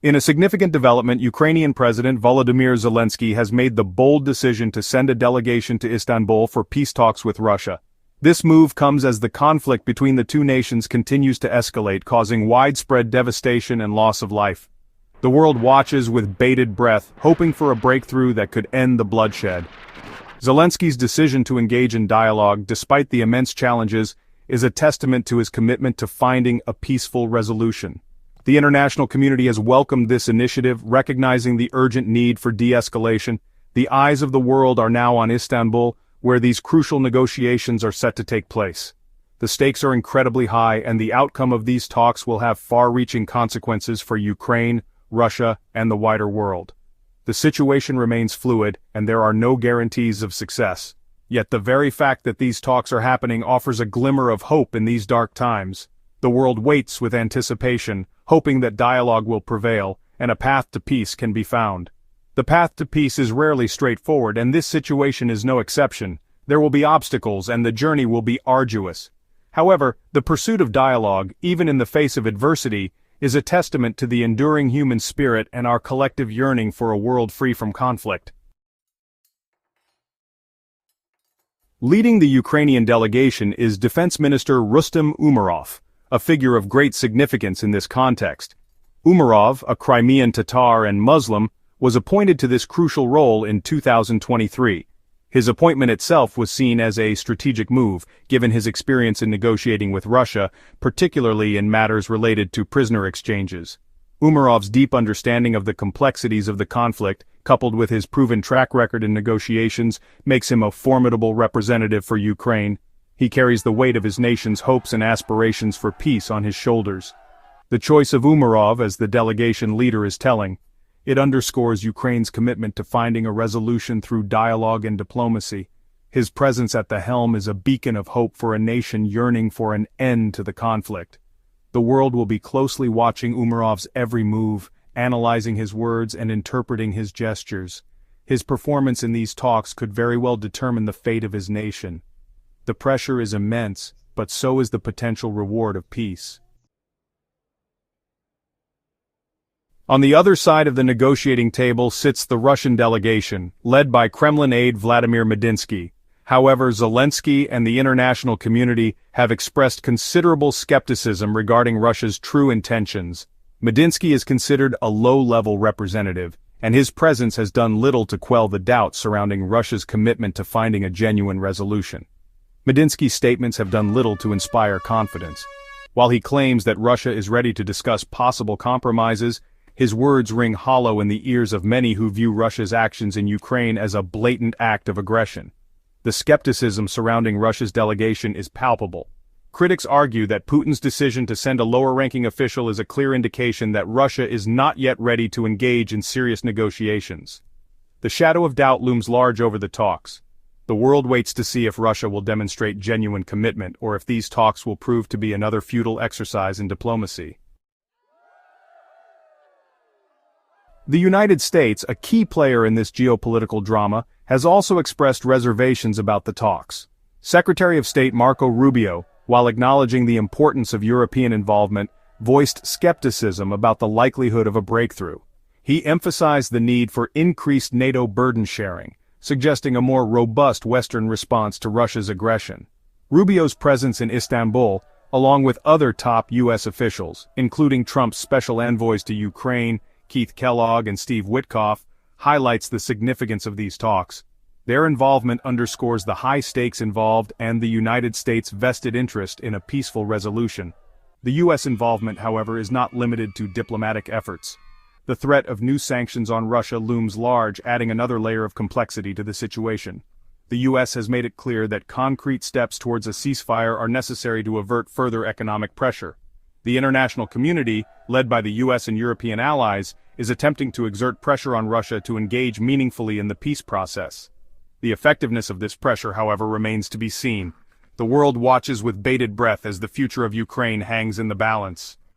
In a significant development, Ukrainian President Volodymyr Zelensky has made the bold decision to send a delegation to Istanbul for peace talks with Russia. This move comes as the conflict between the two nations continues to escalate, causing widespread devastation and loss of life. The world watches with bated breath, hoping for a breakthrough that could end the bloodshed. Zelensky's decision to engage in dialogue, despite the immense challenges, is a testament to his commitment to finding a peaceful resolution. The international community has welcomed this initiative, recognizing the urgent need for de-escalation. The eyes of the world are now on Istanbul, where these crucial negotiations are set to take place. The stakes are incredibly high, and the outcome of these talks will have far-reaching consequences for Ukraine, Russia, and the wider world. The situation remains fluid, and there are no guarantees of success. Yet the very fact that these talks are happening offers a glimmer of hope in these dark times. The world waits with anticipation, hoping that dialogue will prevail, and a path to peace can be found. The path to peace is rarely straightforward, and this situation is no exception. There will be obstacles, and the journey will be arduous. However, the pursuit of dialogue, even in the face of adversity, is a testament to the enduring human spirit and our collective yearning for a world free from conflict. Leading the Ukrainian delegation is Defense Minister Rustem Umerov, a figure of great significance in this context. Umerov, a Crimean Tatar and Muslim, was appointed to this crucial role in 2023. His appointment itself was seen as a strategic move, given his experience in negotiating with Russia, particularly in matters related to prisoner exchanges. Umerov's deep understanding of the complexities of the conflict, coupled with his proven track record in negotiations, makes him a formidable representative for Ukraine. He carries the weight of his nation's hopes and aspirations for peace on his shoulders. The choice of Umerov as the delegation leader is telling. It underscores Ukraine's commitment to finding a resolution through dialogue and diplomacy. His presence at the helm is a beacon of hope for a nation yearning for an end to the conflict. The world will be closely watching Umerov's every move, analyzing his words and interpreting his gestures. His performance in these talks could very well determine the fate of his nation. The pressure is immense, but so is the potential reward of peace. On the other side of the negotiating table sits the Russian delegation, led by Kremlin aide Vladimir Medinsky. However, Zelensky and the international community have expressed considerable skepticism regarding Russia's true intentions. Medinsky is considered a low-level representative, and his presence has done little to quell the doubts surrounding Russia's commitment to finding a genuine resolution. Medinsky's statements have done little to inspire confidence. While he claims that Russia is ready to discuss possible compromises, his words ring hollow in the ears of many who view Russia's actions in Ukraine as a blatant act of aggression. The skepticism surrounding Russia's delegation is palpable. Critics argue that Putin's decision to send a lower-ranking official is a clear indication that Russia is not yet ready to engage in serious negotiations. The shadow of doubt looms large over the talks. The world waits to see if Russia will demonstrate genuine commitment or if these talks will prove to be another futile exercise in diplomacy. The United States, a key player in this geopolitical drama, has also expressed reservations about the talks. Secretary of State Marco Rubio, while acknowledging the importance of European involvement, voiced skepticism about the likelihood of a breakthrough. He emphasized the need for increased NATO burden sharing, suggesting a more robust Western response to Russia's aggression. Rubio's presence in Istanbul, along with other top U.S. officials, including Trump's special envoys to Ukraine, Keith Kellogg and Steve Witkoff, highlights the significance of these talks. Their involvement underscores the high stakes involved and the United States' vested interest in a peaceful resolution. The U.S. involvement, however, is not limited to diplomatic efforts. The threat of new sanctions on Russia looms large, adding another layer of complexity to the situation. The U.S. has made it clear that concrete steps towards a ceasefire are necessary to avert further economic pressure. The international community, led by the U.S. and European allies, is attempting to exert pressure on Russia to engage meaningfully in the peace process. The effectiveness of this pressure, however, remains to be seen. The world watches with bated breath as the future of Ukraine hangs in the balance.